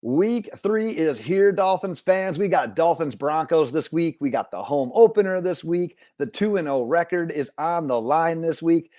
Week 3 is here, Dolphins fans. We got Dolphins Broncos this week. We got the home opener this week. The 2-0 record is on the line this week.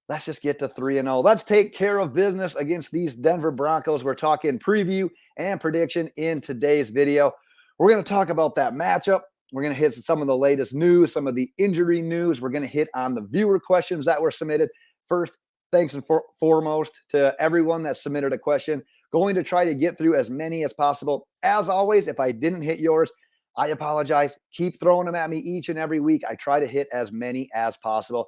Let's just get to 3-0. Let's take care of business against these Denver Broncos. We're talking preview and prediction in today's video. We're going to talk about that matchup. We're going to hit some of the latest news, some of the injury news. We're going to hit on the viewer questions that were submitted. First, thanks and foremost to everyone that submitted a question. Going to try to get through as many as possible. As always, if I didn't hit yours, I apologize. Keep throwing them at me each and every week. I try to hit as many as possible.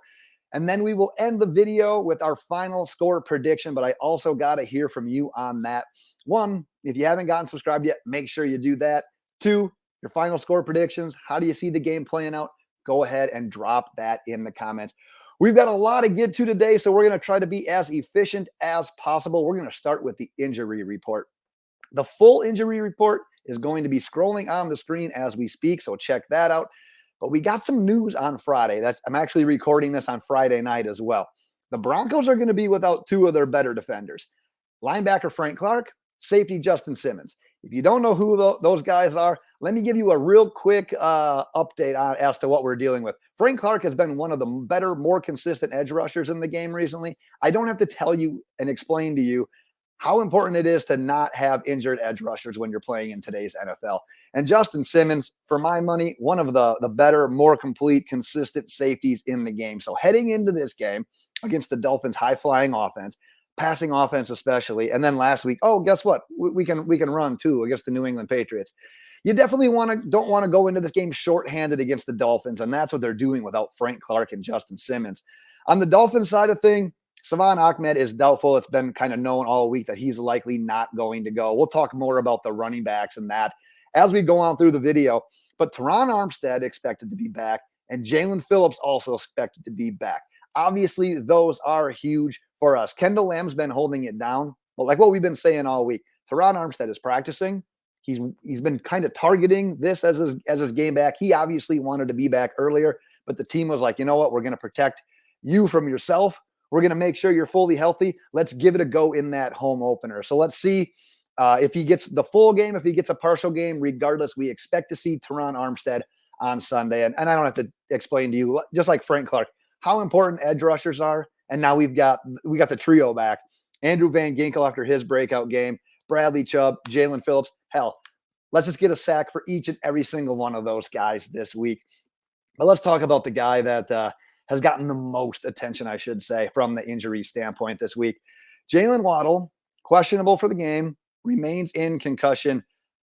And then we will end the video with our final score prediction, but I also got to hear from you on that. 1, if you haven't gotten subscribed yet, make sure you do that. 2, your final score predictions. How do you see the game playing out? Go ahead and drop that in the comments. We've got a lot to get to today, so we're going to try to be as efficient as possible. We're going to start with the injury report. The full injury report is going to be scrolling on the screen as we speak, so check that out. But we got some news on Friday. I'm actually recording this on Friday night as well. The Broncos are going to be without 2 of their better defenders. Linebacker Frank Clark, safety Justin Simmons. If you don't know who those guys are, let me give you a real quick update on as to what we're dealing with. Frank Clark has been one of the better, more consistent edge rushers in the game recently. I don't have to tell you and explain to you how important it is to not have injured edge rushers when you're playing in today's NFL. And Justin Simmons, for my money, one of the better, more complete, consistent safeties in the game. So heading into this game against the Dolphins' high-flying offense, passing offense especially, and then last week, oh, guess what? We can run too against the New England Patriots. You definitely don't want to go into this game shorthanded against the Dolphins, and that's what they're doing without Frank Clark and Justin Simmons. On the Dolphins side of thing, Salvon Ahmed is doubtful. It's been kind of known all week that he's likely not going to go. We'll talk more about the running backs and that as we go on through the video. But Terron Armstead expected to be back, and Jalen Phillips also expected to be back. Obviously, those are huge for us. Kendall Lamb's been holding it down, but like what we've been saying all week, Terron Armstead is practicing. He's been kind of targeting this as his game back. He obviously wanted to be back earlier, but the team was like, you know what? We're going to protect you from yourself. We're going to make sure you're fully healthy. Let's give it a go in that home opener. So let's see if he gets the full game, if he gets a partial game. Regardless, we expect to see Terron Armstead on Sunday. And I don't have to explain to you, just like Frank Clark, how important edge rushers are. And now we got the trio back. Andrew Van Ginkel after his breakout game, Bradley Chubb, Jalen Phillips. Hell, let's just get a sack for each and every single one of those guys this week. But let's talk about the guy that has gotten the most attention, I should say, from the injury standpoint this week. Jaylen Waddle, questionable for the game, remains in concussion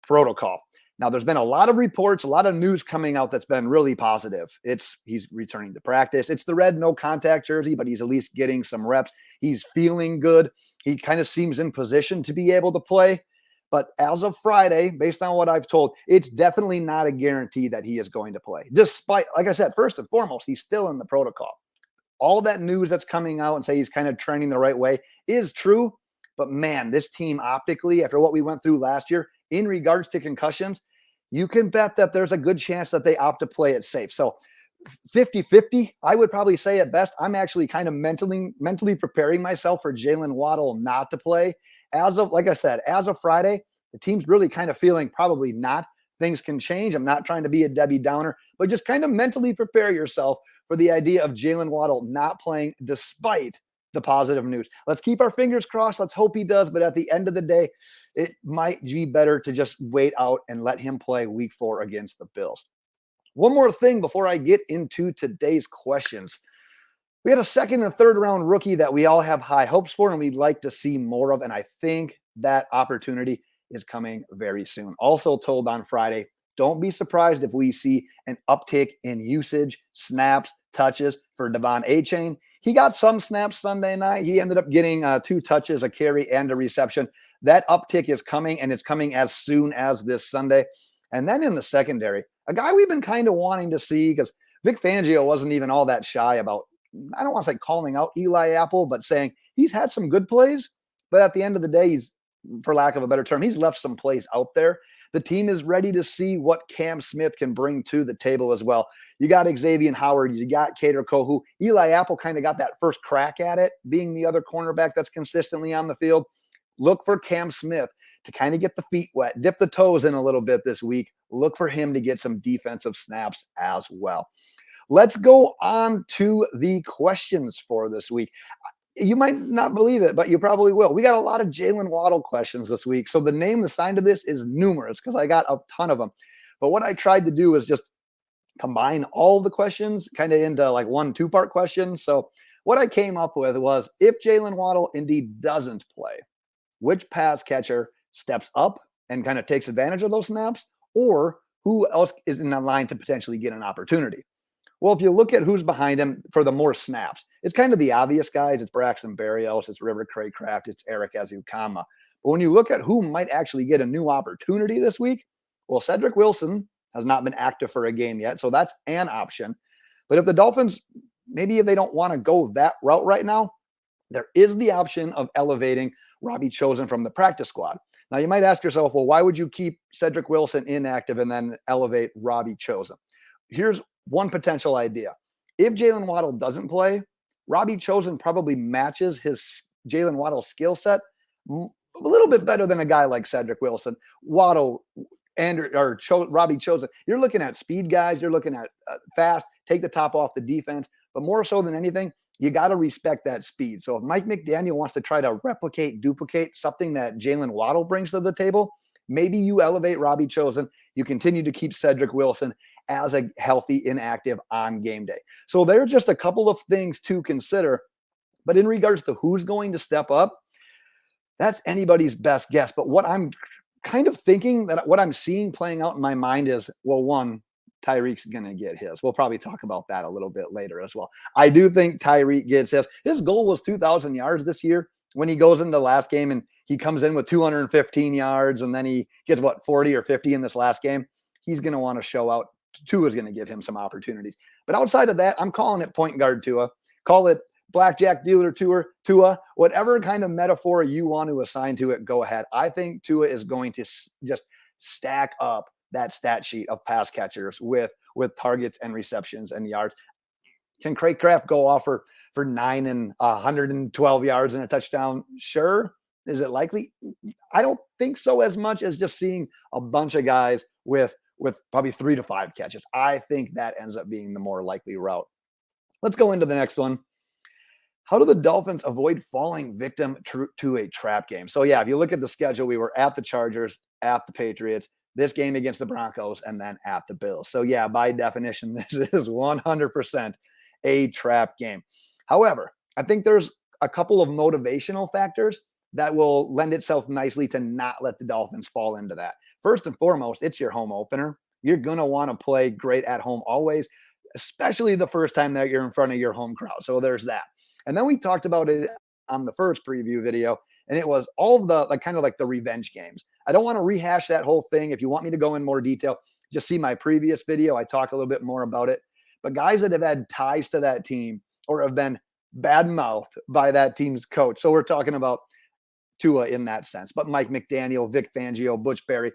protocol. Now, there's been a lot of reports, a lot of news coming out that's been really positive. He's returning to practice. It's the red no contact jersey, but he's at least getting some reps. He's feeling good. He kind of seems in position to be able to play. But as of Friday, based on what I've told, it's definitely not a guarantee that he is going to play. Despite, like I said, first and foremost, he's still in the protocol. All that news that's coming out and say he's kind of trending the right way is true. But man, this team optically, after what we went through last year, in regards to concussions, you can bet that there's a good chance that they opt to play it safe. So 50-50, I would probably say at best. I'm actually kind of mentally preparing myself for Jaylen Waddle not to play. Like I said, as of Friday, the team's really kind of feeling probably not. Things can change. I'm not trying to be a Debbie Downer, but just kind of mentally prepare yourself for the idea of Jaylen Waddle not playing despite the positive news. Let's keep our fingers crossed. Let's hope he does. But at the end of the day, it might be better to just wait out and let him play week 4 against the Bills. One more thing before I get into today's questions. We had a second and third round rookie that we all have high hopes for and we'd like to see more of. And I think that opportunity is coming very soon. Also told on Friday, don't be surprised if we see an uptick in usage, snaps, touches for Waddle and Achain. He got some snaps Sunday night. He ended up getting 2 touches, a carry, and a reception. That uptick is coming, and it's coming as soon as this Sunday. And then in the secondary, a guy we've been kind of wanting to see because Vic Fangio wasn't even all that shy about, I don't want to say calling out Eli Apple, but saying he's had some good plays. But at the end of the day, for lack of a better term, he's left some plays out there. The team is ready to see what Cam Smith can bring to the table as well. You got Xavier Howard, you got Kader Kohu. Eli Apple kind of got that first crack at it, being the other cornerback that's consistently on the field. Look for Cam Smith to kind of get the feet wet, dip the toes in a little bit this week. Look for him to get some defensive snaps as well. Let's go on to the questions for this week. You might not believe it, but you probably will. We got a lot of Jaylen Waddle questions this week. So the name assigned to this is numerous because I got a ton of them. But what I tried to do is just combine all the questions kind of into like one 2-part question. So what I came up with was, if Jaylen Waddle indeed doesn't play, which pass catcher steps up and kind of takes advantage of those snaps, or who else is in the line to potentially get an opportunity? Well, if you look at who's behind him for the more snaps, it's kind of the obvious guys. It's Braxton Berrios, it's River Craycraft, it's Eric Azukama. But when you look at who might actually get a new opportunity this week, well, Cedric Wilson has not been active for a game yet, so that's an option. But if the Dolphins, maybe if they don't want to go that route right now, there is the option of elevating Robbie Chosen from the practice squad. Now, you might ask yourself, well, why would you keep Cedric Wilson inactive and then elevate Robbie Chosen? Here's one potential idea. If Jaylen Waddle doesn't play, Robbie Chosen probably matches his Jaylen Waddle skill set a little bit better than a guy like Cedric Wilson. Waddle Robbie Chosen, you're looking at speed guys, you're looking at fast, take the top off the defense, but more so than anything, you got to respect that speed. So if Mike McDaniel wants to try to duplicate something that Jaylen Waddle brings to the table, maybe you elevate Robbie Chosen. You continue to keep Cedric Wilson as a healthy inactive on game day. So there's just a couple of things to consider. But in regards to who's going to step up, that's anybody's best guess. But what I'm kind of thinking, that what I'm seeing playing out in my mind is, well, one, Tyreek's going to get his. We'll probably talk about that a little bit later as well. I do think Tyreek gets his. His goal was 2,000 yards this year. When he goes into the last game and he comes in with 215 yards and then he gets, 40 or 50 in this last game, he's going to want to show out. Tua is going to give him some opportunities. But outside of that, I'm calling it point guard Tua. Call it blackjack dealer Tua, whatever kind of metaphor you want to assign to it, go ahead. I think Tua is going to just stack up that stat sheet of pass catchers with targets and receptions and yards. Can Craycraft go off for 9 and 112 yards and a touchdown? Sure. Is it likely? I don't think so, as much as just seeing a bunch of guys with probably 3 to 5 catches. I think that ends up being the more likely route. Let's go into the next one. How do the Dolphins avoid falling victim to a trap game? So yeah, if you look at the schedule, we were at the Chargers, at the Patriots, this game against the Broncos, and then at the Bills. So yeah, by definition, this is 100% a trap game. However, I think there's a couple of motivational factors that will lend itself nicely to not let the Dolphins fall into that. First and foremost, it's your home opener. You're going to want to play great at home always, especially the first time that you're in front of your home crowd. So there's that. And then we talked about it on the first preview video, and it was all of the kind of like the revenge games. I don't want to rehash that whole thing. If you want me to go in more detail, just see my previous video. I talk a little bit more about it. But guys that have had ties to that team or have been bad-mouthed by that team's coach. So we're talking about Tua in that sense. But Mike McDaniel, Vic Fangio, Butch Berry,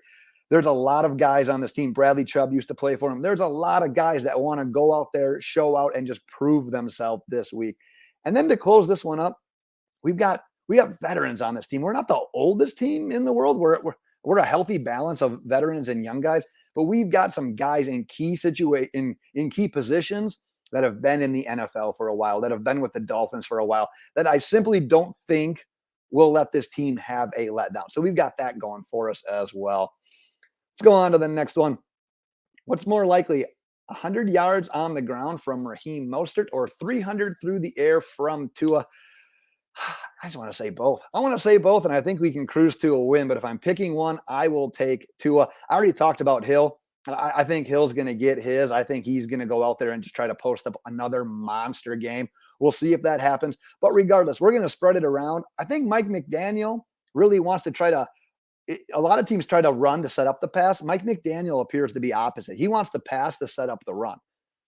there's a lot of guys on this team. Bradley Chubb used to play for him. There's a lot of guys that want to go out there, show out, and just prove themselves this week. And then to close this one up, we got veterans on this team. We're not the oldest team in the world. We're a healthy balance of veterans and young guys, but we've got some guys in key in key positions that have been in the NFL for a while, that have been with the Dolphins for a while, that I simply don't think will let this team have a letdown. So we've got that going for us as well. Let's go on to the next one. What's more likely, 100 yards on the ground from Raheem Mostert or 300 through the air from Tua? I just want to say both. I want to say both, and I think we can cruise to a win. But if I'm picking one, I will take Tua. I already talked about Hill. I think Hill's going to get his. I think he's going to go out there and just try to post up another monster game. We'll see if that happens. But regardless, we're going to spread it around. I think Mike McDaniel really wants to try to – a lot of teams try to run to set up the pass. Mike McDaniel appears to be opposite. He wants to pass to set up the run.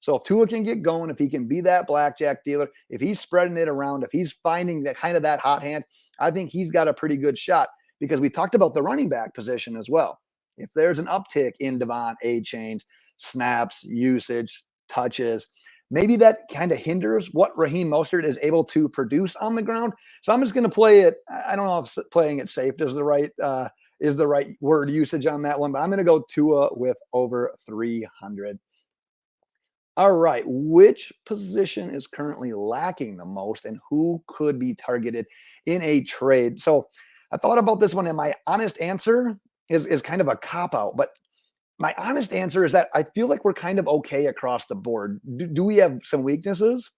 So if Tua can get going, if he can be that blackjack dealer, if he's spreading it around, if he's finding that kind of that hot hand, I think he's got a pretty good shot, because we talked about the running back position as well. If there's an uptick in Devon Achain's snaps, usage, touches, maybe that kind of hinders what Raheem Mostert is able to produce on the ground. So I'm just going to play it. I don't know if playing it safe is the right is the right word usage on that one, but I'm going to go Tua with over 300. All right. Which position is currently lacking the most and who could be targeted in a trade? So I thought about this one, and my honest answer is kind of a cop out, but my honest answer is that I feel like we're kind of okay across the board. Do we have some weaknesses?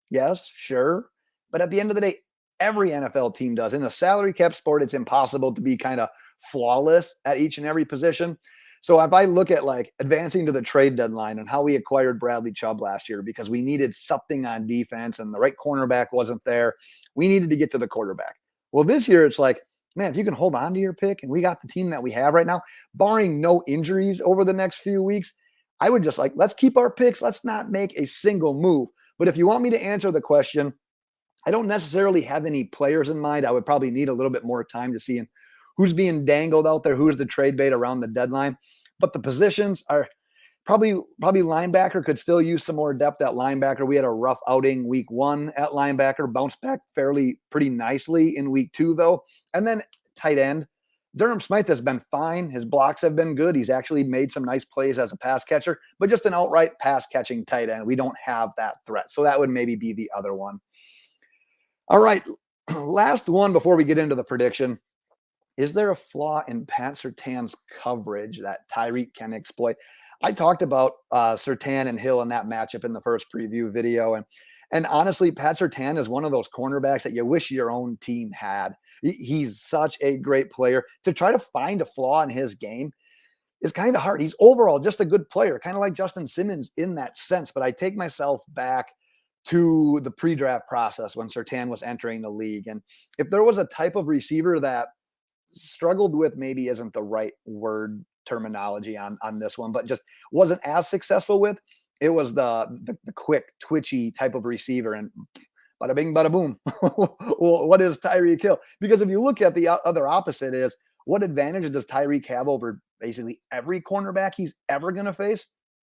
Yes, sure. But at the end of the day, every NFL team does. In a salary cap sport, it's impossible to be kind of flawless at each and every position. So if I look at like advancing to the trade deadline and how we acquired Bradley Chubb last year because we needed something on defense and the right cornerback wasn't there, we needed to get to the quarterback. Well, this year it's like, man, if you can hold on to your pick and we got the team that we have right now, barring no injuries over the next few weeks, I would just like, let's keep our picks. Let's not make a single move. But if you want me to answer the question, I don't necessarily have any players in mind. I would probably need a little bit more time to see who's being dangled out there, who's the trade bait around the deadline. But the positions are probably linebacker could still use some more depth at linebacker. We had a rough outing week 1 at linebacker, bounced back pretty nicely in week 2 though. And then tight end, Durham Smythe has been fine. His blocks have been good. He's actually made some nice plays as a pass catcher, but just an outright pass catching tight end. We don't have that threat. So that would maybe be the other one. All right. Last one before we get into the prediction. Is there a flaw in Pat Surtain's coverage that Tyreek can exploit? I talked about Surtain and Hill in that matchup in the first preview video. And honestly, Pat Surtain is one of those cornerbacks that you wish your own team had. He's such a great player. To try to find a flaw in his game is kind of hard. He's overall just a good player, kind of like Justin Simmons in that sense. But I take myself back to the pre-draft process when Surtain was entering the league. And if there was a type of receiver that struggled with, maybe isn't the right word terminology on this one, but just wasn't as successful with, it was the quick, twitchy type of receiver. And bada bing, bada boom. Well, what is Tyreek Hill? Because if you look at the other opposite is, what advantage does Tyreek have over basically every cornerback he's ever going to face?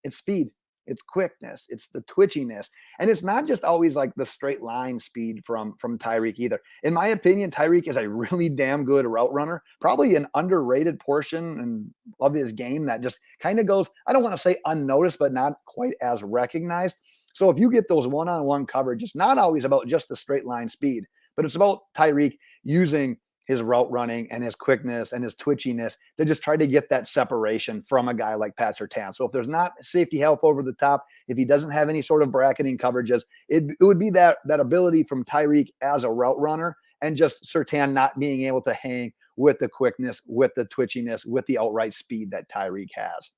It's speed. It's quickness. It's the twitchiness. And it's not just always like the straight line speed from Tyreek either. In my opinion, Tyreek is a really damn good route runner, probably an underrated portion of his game that just kind of goes, I don't want to say unnoticed, but not quite as recognized. So if you get those one-on-one coverage, it's not always about just the straight line speed, but it's about Tyreek using his route running and his quickness and his twitchiness to just try to get that separation from a guy like Pat Surtain. So if there's not safety help over the top, if he doesn't have any sort of bracketing coverages, it would be that ability from Tyreek as a route runner and just Surtain not being able to hang with the quickness, with the twitchiness, with the outright speed that Tyreek has.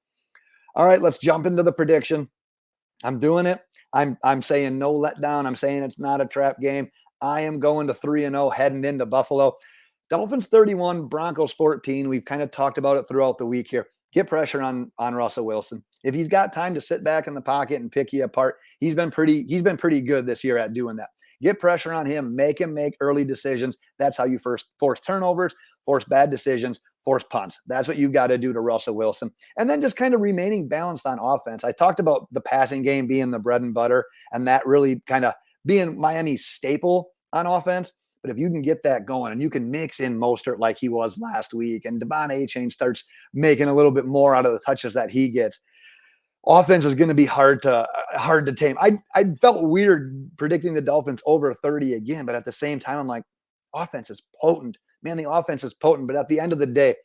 All right, let's jump into the prediction. I'm doing it. I'm saying no letdown. I'm saying it's not a trap game. I am going to 3-0 heading into Buffalo. Dolphins 31, Broncos 14. We've kind of talked about it throughout the week here. Get pressure on Russell Wilson. If he's got time to sit back in the pocket and pick you apart, he's been pretty good this year at doing that. Get pressure on him, make him make early decisions. That's how you first force turnovers, force bad decisions, force punts. That's what you got to do to Russell Wilson. And then just kind of remaining balanced on offense. I talked about the passing game being the bread and butter and that really kind of being Miami's staple on offense. But if you can get that going and you can mix in Mostert like he was last week and Waddle and Achain starts making a little bit more out of the touches that he gets, offense is going to be hard to tame. I felt weird predicting the Dolphins over 30 again, but at the same time, I'm like, offense is potent. Man, the offense is potent. But at the end of the day,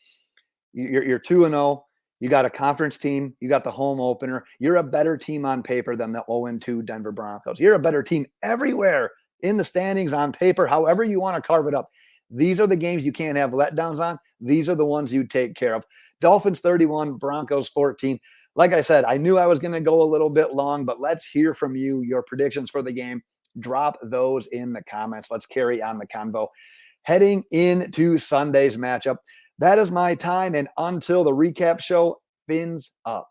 you're 2-0. You got a conference team. You got the home opener. You're a better team on paper than the 0-2 Denver Broncos. You're a better team everywhere in the standings, on paper, however you want to carve it up. These are the games you can't have letdowns on. These are the ones you take care of. Dolphins 31, Broncos 14. Like I said, I knew I was going to go a little bit long, but let's hear from you, your predictions for the game. Drop those in the comments. Let's carry on the convo. Heading into Sunday's matchup, that is my time. And until the recap show, fins up.